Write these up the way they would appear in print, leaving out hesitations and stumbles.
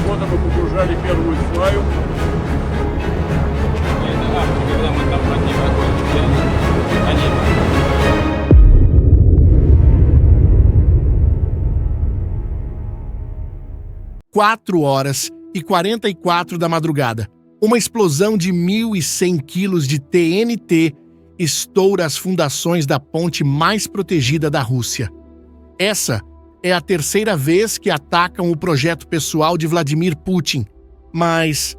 года мы погружали первую сваю. Когда мы там под ним они 4h44 da madrugada. Uma explosão de 1.100 quilos de TNT estoura as fundações da ponte mais protegida da Rússia. Essa é a terceira vez que atacam o projeto pessoal de Vladimir Putin. Mas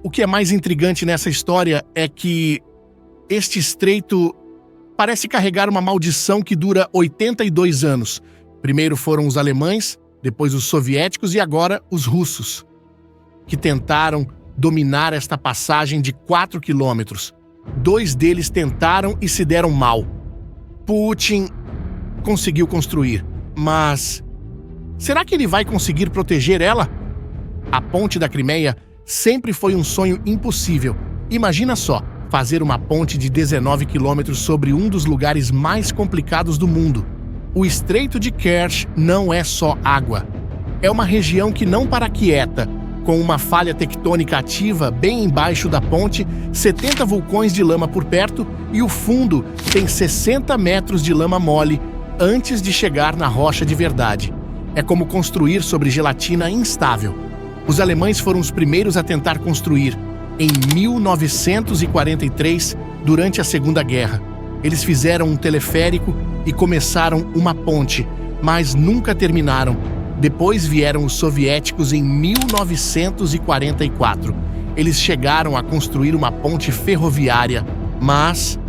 o que é mais intrigante nessa história é que este estreito parece carregar uma maldição que dura 82 anos. Primeiro foram os alemães, depois os soviéticos e agora os russos, que tentaram dominar esta passagem de 4 quilômetros. 2 deles tentaram e se deram mal. Putin conseguiu construir, mas será que ele vai conseguir proteger ela? A ponte da Crimeia sempre foi um sonho impossível. Imagina só, fazer uma ponte de 19 quilômetros sobre um dos lugares mais complicados do mundo. O Estreito de Kerch não é só água. É uma região que não para quieta, com uma falha tectônica ativa bem embaixo da ponte, 70 vulcões de lama por perto e o fundo tem 60 metros de lama mole antes de chegar na rocha de verdade. É como construir sobre gelatina instável. Os alemães foram os primeiros a tentar construir, em 1943, durante a Segunda Guerra. Eles fizeram um teleférico e começaram uma ponte, mas nunca terminaram. Depois vieram os soviéticos em 1944. Eles chegaram a construir uma ponte ferroviária, mas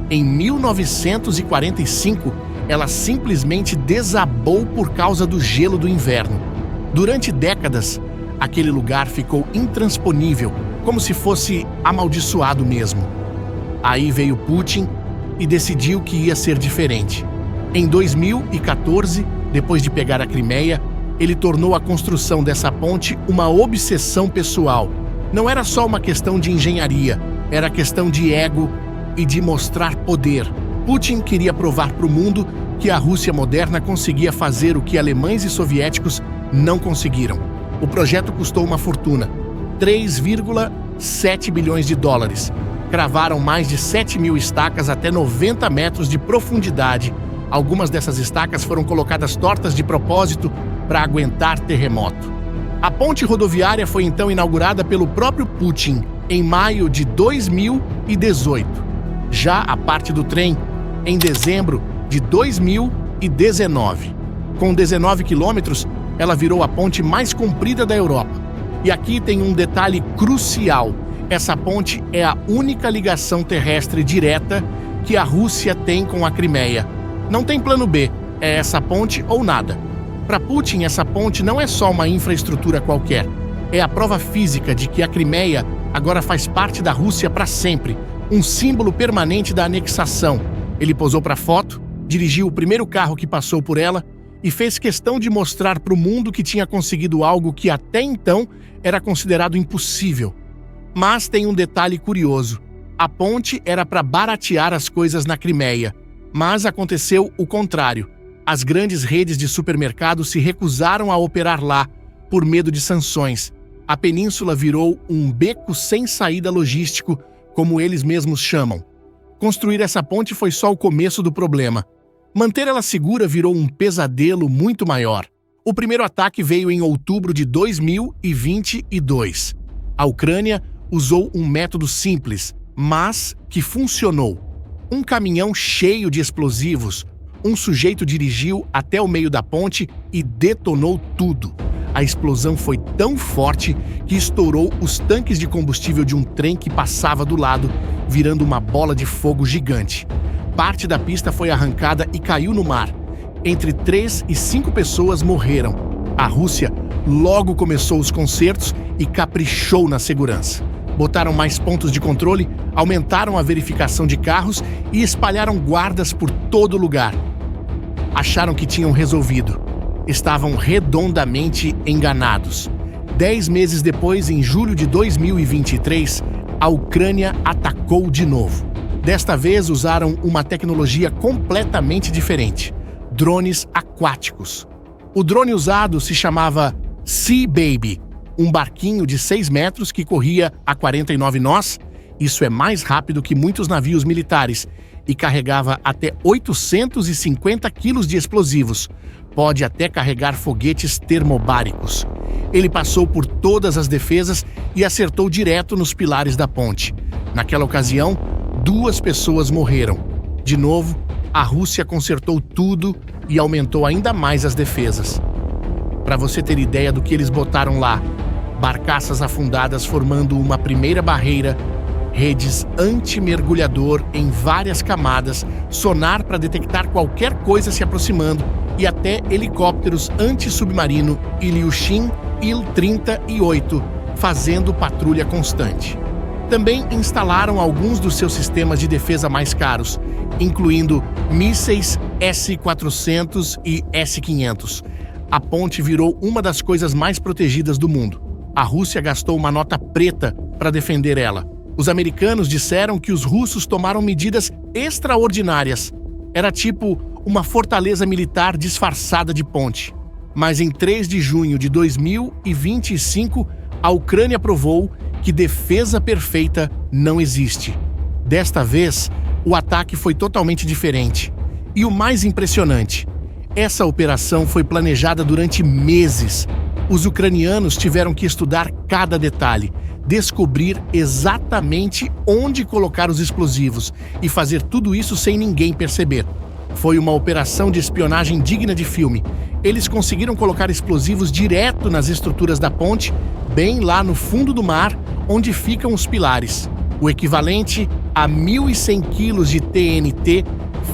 em 1945 ela simplesmente desabou por causa do gelo do inverno. Durante décadas, aquele lugar ficou intransponível, como se fosse amaldiçoado mesmo. Aí veio Putin e decidiu que ia ser diferente. Em 2014, depois de pegar a Crimeia, ele tornou a construção dessa ponte uma obsessão pessoal. Não era só uma questão de engenharia, era questão de ego e de mostrar poder. Putin queria provar para o mundo que a Rússia moderna conseguia fazer o que alemães e soviéticos não conseguiram. O projeto custou uma fortuna, 3,7 bilhões de dólares. Cravaram mais de 7.000 estacas até 90 metros de profundidade. Algumas dessas estacas foram colocadas tortas de propósito para aguentar terremoto. A ponte rodoviária foi então inaugurada pelo próprio Putin em maio de 2018. Já a parte do trem, em dezembro de 2019. Com 19 quilômetros, ela virou a ponte mais comprida da Europa. E aqui tem um detalhe crucial. Essa ponte é a única ligação terrestre direta que a Rússia tem com a Crimeia. Não tem plano B, é essa ponte ou nada. Para Putin, essa ponte não é só uma infraestrutura qualquer. É a prova física de que a Crimeia agora faz parte da Rússia para sempre, um símbolo permanente da anexação. Ele posou para foto, dirigiu o primeiro carro que passou por ela e fez questão de mostrar para o mundo que tinha conseguido algo que até então era considerado impossível. Mas tem um detalhe curioso. A ponte era para baratear as coisas na Crimeia, mas aconteceu o contrário. As grandes redes de supermercados se recusaram a operar lá, por medo de sanções. A península virou um beco sem saída logístico, como eles mesmos chamam. Construir essa ponte foi só o começo do problema. Manter ela segura virou um pesadelo muito maior. O primeiro ataque veio em outubro de 2022. A Ucrânia usou um método simples, mas que funcionou. Um caminhão cheio de explosivos. Um sujeito dirigiu até o meio da ponte e detonou tudo. A explosão foi tão forte que estourou os tanques de combustível de um trem que passava do lado, virando uma bola de fogo gigante. Parte da pista foi arrancada e caiu no mar. Entre 3 e 5 pessoas morreram. A Rússia logo começou os consertos e caprichou na segurança. Botaram mais pontos de controle, aumentaram a verificação de carros e espalharam guardas por todo lugar. Acharam que tinham resolvido. Estavam redondamente enganados. 10 meses depois, em julho de 2023, a Ucrânia atacou de novo. Desta vez usaram uma tecnologia completamente diferente: drones aquáticos. O drone usado se chamava Sea Baby um barquinho de 6 metros que corria a 49 nós. Isso é mais rápido que muitos navios militares e carregava até 850 quilos de explosivos. Pode até carregar foguetes termobáricos. Ele passou por todas as defesas e acertou direto nos pilares da ponte. Naquela ocasião, 2 pessoas morreram. De novo, a Rússia consertou tudo e aumentou ainda mais as defesas. Para você ter ideia do que eles botaram lá, barcaças afundadas formando uma primeira barreira, redes anti-mergulhador em várias camadas, sonar para detectar qualquer coisa se aproximando e até helicópteros anti-submarino Ilyushin Il-38 fazendo patrulha constante. Também instalaram alguns dos seus sistemas de defesa mais caros, incluindo mísseis S-400 e S-500. A ponte virou uma das coisas mais protegidas do mundo. A Rússia gastou uma nota preta para defender ela. Os americanos disseram que os russos tomaram medidas extraordinárias. Era tipo uma fortaleza militar disfarçada de ponte. Mas em 3 de junho de 2025, a Ucrânia provou que defesa perfeita não existe. Desta vez, o ataque foi totalmente diferente. E o mais impressionante, essa operação foi planejada durante meses. Os ucranianos tiveram que estudar cada detalhe, descobrir exatamente onde colocar os explosivos e fazer tudo isso sem ninguém perceber. Foi uma operação de espionagem digna de filme. Eles conseguiram colocar explosivos direto nas estruturas da ponte, bem lá no fundo do mar, onde ficam os pilares. O equivalente a 1.100 quilos de TNT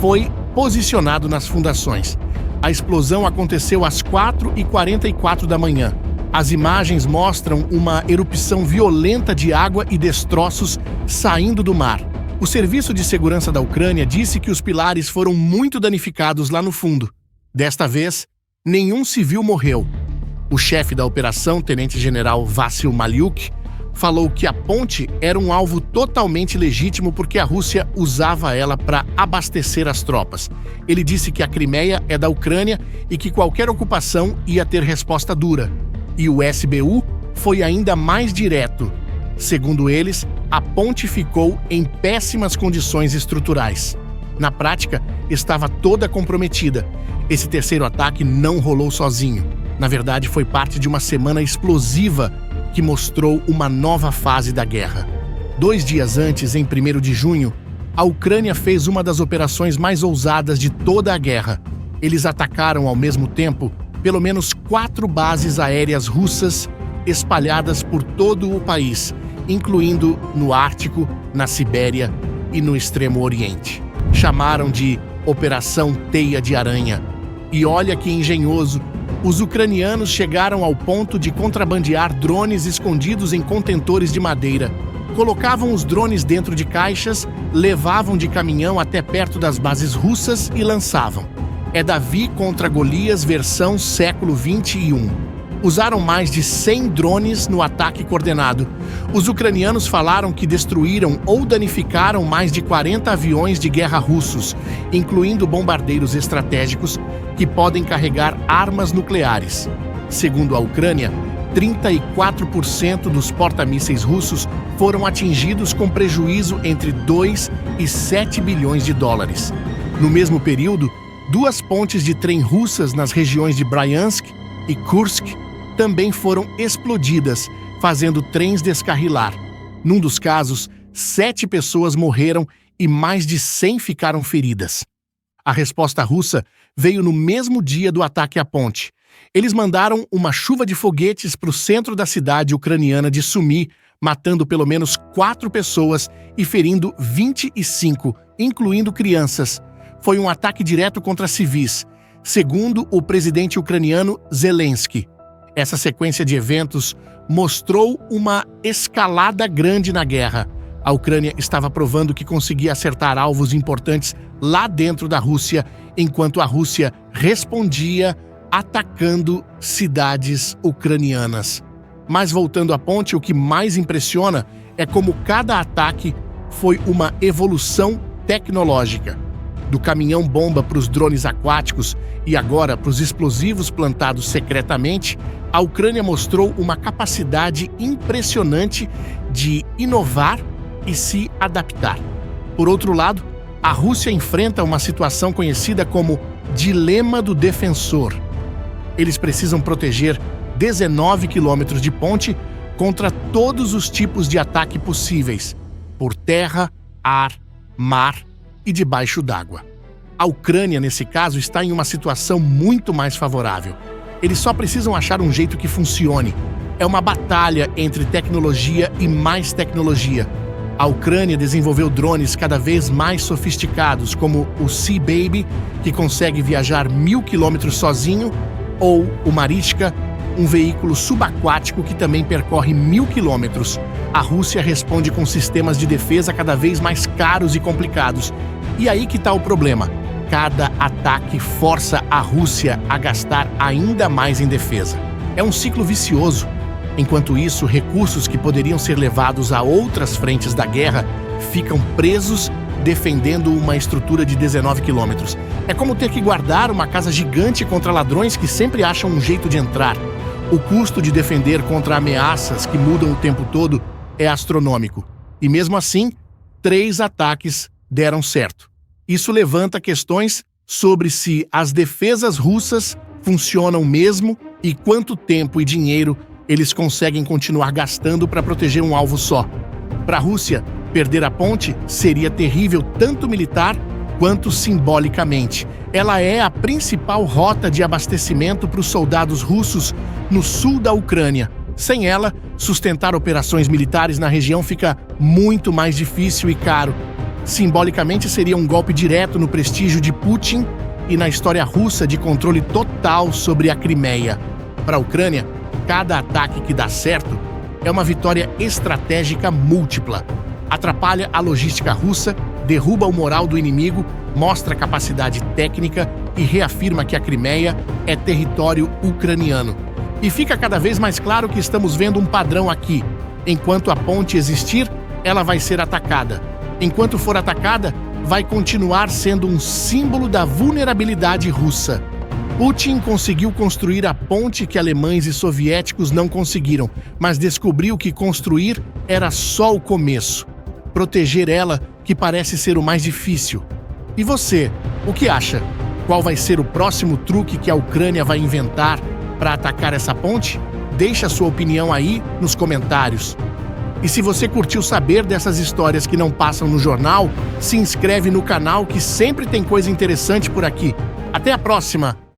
foi posicionado nas fundações. A explosão aconteceu às 4h44 da manhã. As imagens mostram uma erupção violenta de água e destroços saindo do mar. O Serviço de Segurança da Ucrânia disse que os pilares foram muito danificados lá no fundo. Desta vez, nenhum civil morreu. O chefe da operação, tenente-general Vassil Maliuk, falou que a ponte era um alvo totalmente legítimo porque a Rússia usava ela para abastecer as tropas. Ele disse que a Crimeia é da Ucrânia e que qualquer ocupação ia ter resposta dura. E o SBU foi ainda mais direto. Segundo eles, a ponte ficou em péssimas condições estruturais. Na prática, estava toda comprometida. Esse terceiro ataque não rolou sozinho. Na verdade, foi parte de uma semana explosiva que mostrou uma nova fase da guerra. 2 dias antes, em 1º de junho, a Ucrânia fez uma das operações mais ousadas de toda a guerra. Eles atacaram ao mesmo tempo pelo menos 4 bases aéreas russas espalhadas por todo o país, incluindo no Ártico, na Sibéria e no Extremo Oriente. Chamaram de Operação Teia de Aranha. E olha que engenhoso, os ucranianos chegaram ao ponto de contrabandear drones escondidos em contentores de madeira. Colocavam os drones dentro de caixas, levavam de caminhão até perto das bases russas e lançavam. É Davi contra Golias versão século XXI. Usaram mais de 100 drones no ataque coordenado. Os ucranianos falaram que destruíram ou danificaram mais de 40 aviões de guerra russos, incluindo bombardeiros estratégicos que podem carregar armas nucleares. Segundo a Ucrânia, 34% dos porta-mísseis russos foram atingidos com prejuízo entre 2 e 7 bilhões de dólares. No mesmo período, 2 pontes de trem russas nas regiões de Bryansk e Kursk também foram explodidas, fazendo trens descarrilar. Num dos casos, 7 pessoas morreram e mais de 100 ficaram feridas. A resposta russa veio no mesmo dia do ataque à ponte. Eles mandaram uma chuva de foguetes para o centro da cidade ucraniana de Sumy, matando pelo menos 4 pessoas e ferindo 25, incluindo crianças. Foi um ataque direto contra civis, segundo o presidente ucraniano Zelensky. Essa sequência de eventos mostrou uma escalada grande na guerra. A Ucrânia estava provando que conseguia acertar alvos importantes lá dentro da Rússia, enquanto a Rússia respondia atacando cidades ucranianas. Mas voltando à ponte, o que mais impressiona é como cada ataque foi uma evolução tecnológica. do caminhão-bomba para os drones aquáticos e agora para os explosivos plantados secretamente, a Ucrânia mostrou uma capacidade impressionante de inovar e se adaptar. Por outro lado, a Rússia enfrenta uma situação conhecida como dilema do defensor. Eles precisam proteger 19 quilômetros de ponte contra todos os tipos de ataque possíveis, por terra, ar, mar e debaixo d'água. A Ucrânia, nesse caso, está em uma situação muito mais favorável. Eles só precisam achar um jeito que funcione. É uma batalha entre tecnologia e mais tecnologia. A Ucrânia desenvolveu drones cada vez mais sofisticados, como o Sea Baby, que consegue viajar 1.000 quilômetros sozinho, ou o Marichka, um veículo subaquático que também percorre 1.000 quilômetros. A Rússia responde com sistemas de defesa cada vez mais caros e complicados. E aí que está o problema. Cada ataque força a Rússia a gastar ainda mais em defesa. É um ciclo vicioso. Enquanto isso, recursos que poderiam ser levados a outras frentes da guerra ficam presos defendendo uma estrutura de 19 quilômetros. É como ter que guardar uma casa gigante contra ladrões que sempre acham um jeito de entrar. O custo de defender contra ameaças que mudam o tempo todo é astronômico. E mesmo assim, 3 ataques deram certo. Isso levanta questões sobre se as defesas russas funcionam mesmo e quanto tempo e dinheiro eles conseguem continuar gastando para proteger um alvo só. Para a Rússia, perder a ponte seria terrível tanto militar quanto simbolicamente. Ela é a principal rota de abastecimento para os soldados russos no sul da Ucrânia. Sem ela, sustentar operações militares na região fica muito mais difícil e caro. Simbolicamente, seria um golpe direto no prestígio de Putin e na história russa de controle total sobre a Crimeia. Para a Ucrânia, cada ataque que dá certo é uma vitória estratégica múltipla. Atrapalha a logística russa, derruba o moral do inimigo, mostra capacidade técnica e reafirma que a Crimeia é território ucraniano. E fica cada vez mais claro que estamos vendo um padrão aqui. Enquanto a ponte existir, ela vai ser atacada. Enquanto for atacada, vai continuar sendo um símbolo da vulnerabilidade russa. Putin conseguiu construir a ponte que alemães e soviéticos não conseguiram, mas descobriu que construir era só o começo. Proteger ela que parece ser o mais difícil. E você, o que acha? Qual vai ser o próximo truque que a Ucrânia vai inventar para atacar essa ponte? Deixe a sua opinião aí nos comentários. E se você curtiu saber dessas histórias que não passam no jornal, se inscreve no canal que sempre tem coisa interessante por aqui. Até a próxima!